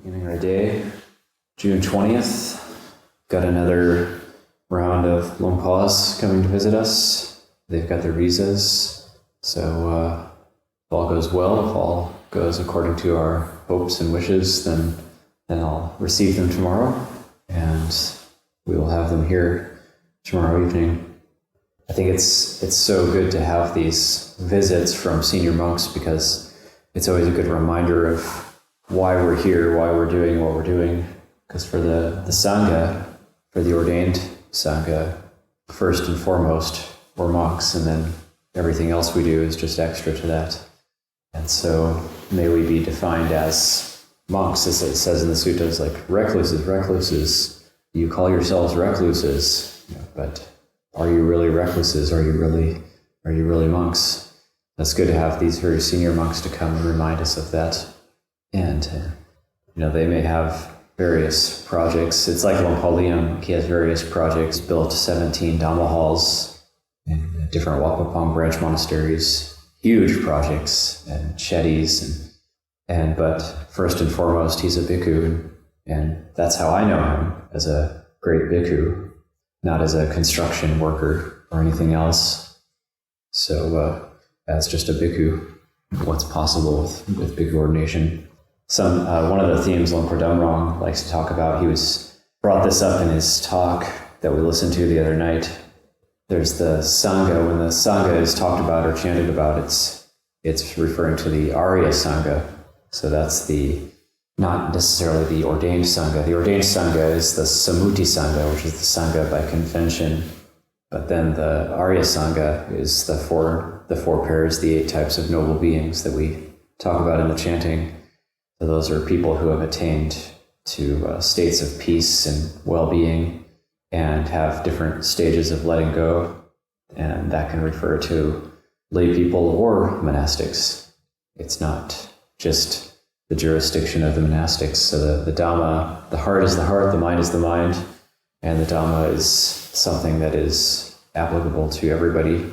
Beginning our day, June 20th. Got another round of Longpas coming to visit us. They've got their visas. So if all goes well, if all goes according to our hopes and wishes, then I'll receive them tomorrow. And we will have them here tomorrow evening. I think it's so good to have these visits from senior monks because it's always a good reminder of why we're here, why we're doing what we're doing. Because for the Sangha, for the ordained Sangha, first and foremost, we're monks, and then everything else we do is just extra to that. And so may we be defined as monks, as it says in the suttas, like recluses. You call yourselves recluses, but are you really recluses? Are you really monks? That's good to have these very senior monks to come and remind us of that. And they may have various projects. It's like Longpa Liam. He has various projects, built 17 Dhamma halls in different Wapapong branch monasteries, huge projects and shetties. But first and foremost, he's a bhikkhu, and that's how I know him, as a great bhikkhu, not as a construction worker or anything else. So as just a bhikkhu, what's possible with bhikkhu ordination. One of the themes Luang Por Damrong likes to talk about, he brought this up in his talk that we listened to the other night. There's the Sangha. When the Sangha is talked about or chanted about, it's referring to the Arya Sangha. So that's not necessarily the ordained Sangha. The ordained Sangha is the Sammuti Sangha, which is the Sangha by convention. But then the Arya Sangha is the four pairs, the 8 types of noble beings that we talk about in the chanting. So those are people who have attained to states of peace and well-being and have different stages of letting go. And that can refer to lay people or monastics. It's not just the jurisdiction of the monastics. So the Dhamma, the heart is the heart, the mind is the mind, and the Dhamma is something that is applicable to everybody.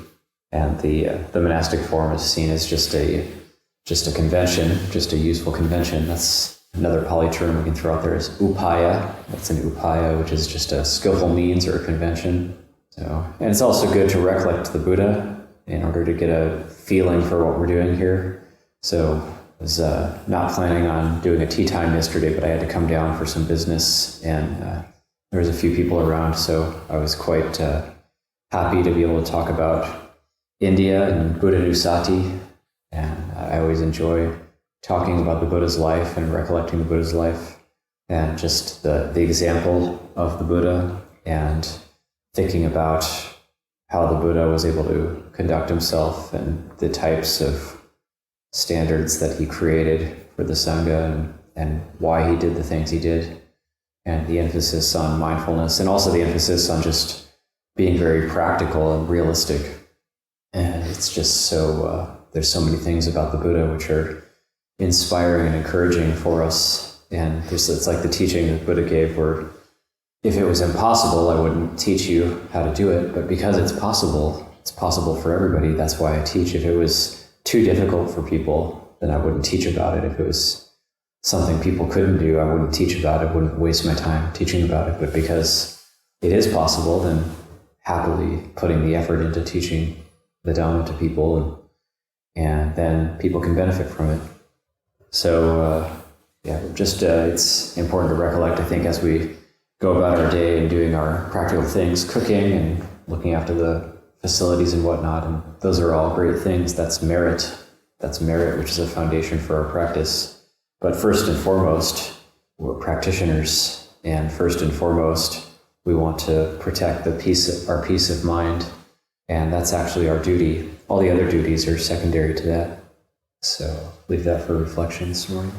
And the monastic form is seen as just a convention, just a useful convention. That's another Pali term we can throw out there is upaya. That's an upaya, which is just a skillful means or a convention. And it's also good to recollect the Buddha in order to get a feeling for what we're doing here. So I was not planning on doing a tea time yesterday, but I had to come down for some business, and there was a few people around, so I was quite happy to be able to talk about India and Buddha Nusati. And I always enjoy talking about the Buddha's life and recollecting the Buddha's life and just the example of the Buddha and thinking about how the Buddha was able to conduct himself and the types of standards that he created for the Sangha and why he did the things he did, and the emphasis on mindfulness and also the emphasis on just being very practical and realistic. And it's just so... there's so many things about the Buddha which are inspiring and encouraging for us. And it's like the teaching that Buddha gave where if it was impossible, I wouldn't teach you how to do it. But because it's possible for everybody. That's why I teach. If it was too difficult for people, then I wouldn't teach about it. If it was something people couldn't do, I wouldn't teach about it, wouldn't waste my time teaching about it. But because it is possible, then happily putting the effort into teaching the Dhamma to people, and then people can benefit from it. So, it's important to recollect, I think, as we go about our day and doing our practical things, cooking and looking after the facilities and whatnot, and those are all great things. That's merit. That's merit, which is a foundation for our practice. But first and foremost, we're practitioners, and first and foremost, we want to protect our peace of mind, and that's actually our duty. All the other duties are secondary to that. So leave that for reflection this morning.